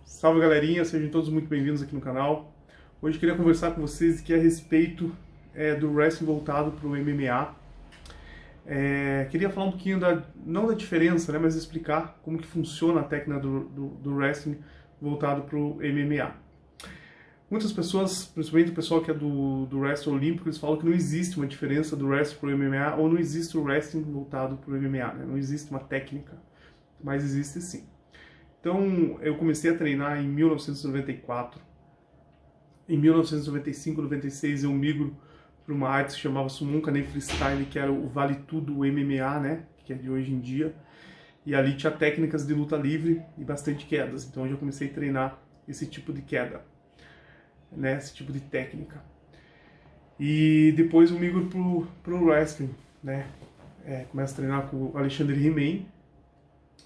Salve galerinha, sejam todos muito bem-vindos aqui no canal. Hoje eu queria conversar com vocês aqui a respeito do wrestling voltado para o MMA. Queria falar um pouquinho não da diferença, né, mas explicar como que funciona a técnica do wrestling voltado para o MMA. Muitas pessoas, principalmente o pessoal que é do wrestling olímpico, eles falam que não existe uma diferença do wrestling para o MMA ou não existe o wrestling voltado para o MMA, né? Não existe uma técnica, mas existe sim. Então, eu comecei a treinar em 1994. Em 1995, 96, eu migro para uma arte que se chamava Summon Kanen Freestyle, que era o Vale Tudo MMA, né? Que é de hoje em dia. E ali tinha técnicas de luta livre e bastante quedas. Então, eu já comecei a treinar esse tipo de queda, né? Esse tipo de técnica. E depois eu migro pro wrestling, né? Começo a treinar com o Alexandre He-Man.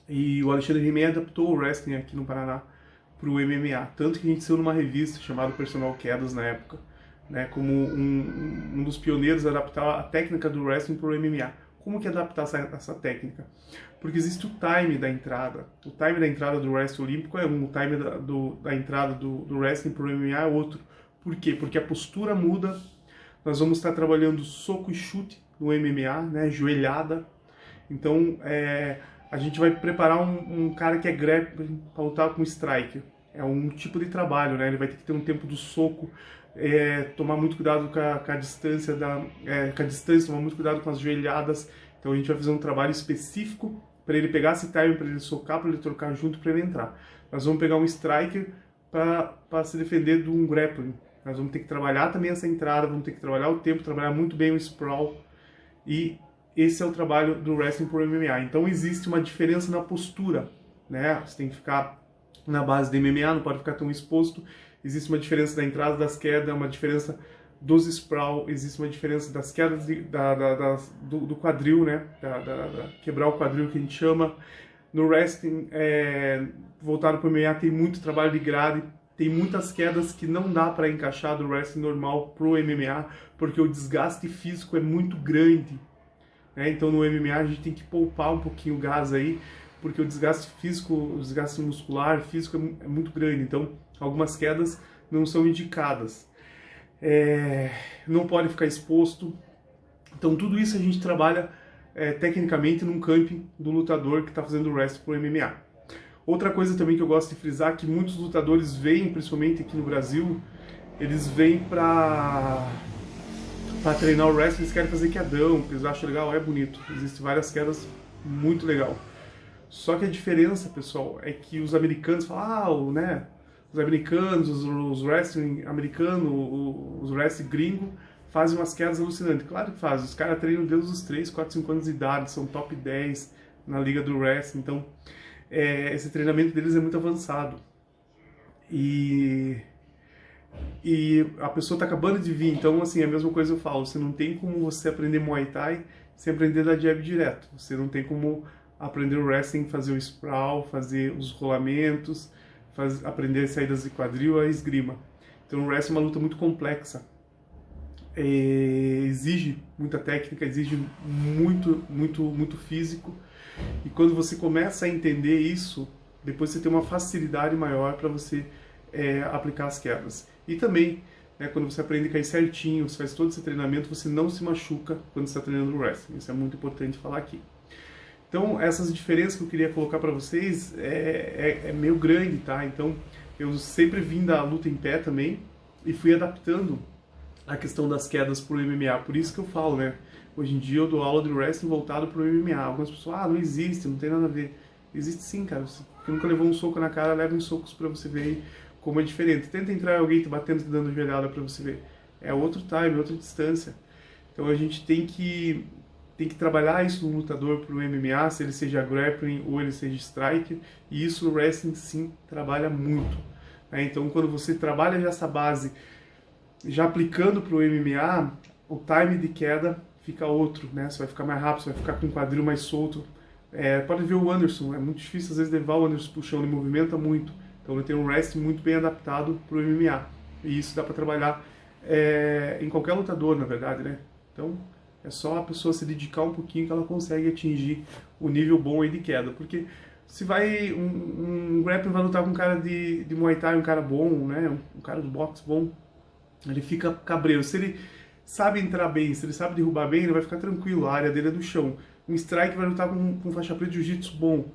E o Alexandre He-Man adaptou o wrestling aqui no Paraná para o MMA. Tanto que a gente saiu numa revista chamada Personal Quedas na época, né, como um dos pioneiros a adaptar a técnica do wrestling para o MMA. Como que adaptar essa técnica? Porque existe o time da entrada. O time da entrada do wrestling olímpico é um, o time da entrada do wrestling para o MMA é outro. Por quê? Porque a postura muda. Nós vamos estar trabalhando soco e chute no MMA, né, joelhada. Então, a gente vai preparar um cara que é grappling para lutar com striker. É um tipo de trabalho, né? Ele vai ter que ter um tempo do soco, tomar muito cuidado com a distância, tomar muito cuidado com as joelhadas. Então a gente vai fazer um trabalho específico para ele pegar esse time, para ele socar, para ele trocar junto, para ele entrar. Nós vamos pegar um striker para se defender de um grappling. Nós vamos ter que trabalhar também essa entrada, vamos ter que trabalhar o tempo, trabalhar muito bem o sprawl. E esse é o trabalho do wrestling por MMA. Então existe uma diferença na postura, né? Você tem que ficar na base do MMA, não pode ficar tão exposto. Existe uma diferença da entrada, das quedas, uma diferença dos sprawl, existe uma diferença das quedas do quadril, né? Quebrar o quadril que a gente chama. No wrestling voltado para o MMA tem muito trabalho de grade, tem muitas quedas que não dá para encaixar do wrestling normal pro MMA, porque o desgaste físico é muito grande. Então no MMA a gente tem que poupar um pouquinho o gás aí, porque o desgaste físico, o desgaste muscular, físico é muito grande. Então algumas quedas não são indicadas. Não pode ficar exposto. Então tudo isso a gente trabalha tecnicamente num camping do lutador que está fazendo o wrestling pro MMA. Outra coisa também que eu gosto de frisar, que muitos lutadores vêm, principalmente aqui no Brasil, eles vêm para treinar o wrestling, eles querem fazer quedão, porque eles acham legal, é bonito. Existem várias quedas muito legal. Só que a diferença, pessoal, é que os americanos falam, né? Os americanos, os wrestling americanos, os wrestling gringos, fazem umas quedas alucinantes. Claro que fazem. Os caras treinam desde os 3, 4, 5 anos de idade, são top 10 na liga do wrestling. Então, esse treinamento deles é muito avançado. E a pessoa está acabando de vir, então assim, a mesma coisa eu falo, você não tem como você aprender Muay Thai sem aprender da jab direto, você não tem como aprender o wrestling, fazer o sprawl, fazer os rolamentos, aprender saídas de quadril, a esgrima. Então o wrestling é uma luta muito complexa, exige muita técnica, exige muito físico, e quando você começa a entender isso, depois você tem uma facilidade maior para você aplicar as quedas. E também, quando você aprende a cair certinho, você faz todo esse treinamento, você não se machuca quando você está treinando o wrestling. Isso é muito importante falar aqui. Então, essas diferenças que eu queria colocar para vocês é meio grande, tá? Então, eu sempre vim da luta em pé também e fui adaptando a questão das quedas para o MMA. Por isso que eu falo, né? Hoje em dia eu dou aula de wrestling voltado para o MMA. Algumas pessoas, não existe, não tem nada a ver. Existe sim, cara. Você nunca levou um soco na cara, leva uns socos para você ver como é diferente. Tenta entrar alguém te batendo, te dando joelhada para você ver. É outro time, outra distância. Então a gente tem que trabalhar isso no lutador para o MMA, se ele seja grappling ou ele seja striker, e isso no wrestling sim trabalha muito. Então quando você trabalha essa base, já aplicando para o MMA, o time de queda fica outro, né? Você vai ficar mais rápido, você vai ficar com o quadril mais solto. Pode ver o Anderson, é muito difícil às vezes levar o Anderson pro chão, ele movimenta muito. Então ele tem um wrestling muito bem adaptado para o MMA. E isso dá para trabalhar em qualquer lutador, na verdade, né? Então é só a pessoa se dedicar um pouquinho que ela consegue atingir o nível bom aí de queda. Porque Se vai um grappler vai lutar com um cara de Muay Thai, um cara bom, né? Um cara do boxe bom, ele fica cabreiro. Se ele sabe entrar bem, se ele sabe derrubar bem, ele vai ficar tranquilo, a área dele é do chão. Um strike vai lutar com faixa preta de jiu-jitsu bom,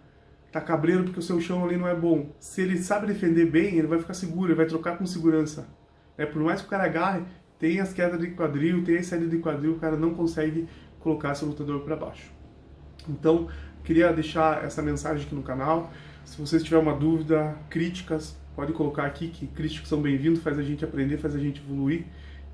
tá cabreiro porque o seu chão ali não é bom. Se ele sabe defender bem, ele vai ficar seguro, ele vai trocar com segurança. Por mais que o cara agarre, tem as quedas de quadril, tem a saída de quadril, o cara não consegue colocar seu lutador para baixo. Então, queria deixar essa mensagem aqui no canal. Se vocês tiverem uma dúvida, críticas, pode colocar aqui, que críticas são bem-vindos, faz a gente aprender, faz a gente evoluir.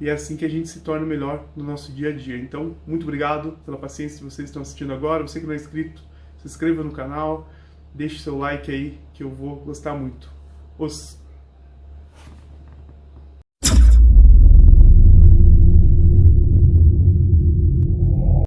E é assim que a gente se torna melhor no nosso dia a dia. Então, muito obrigado pela paciência que vocês estão assistindo agora. Você que não é inscrito, se inscreva no canal, deixe seu like aí, que eu vou gostar muito. Os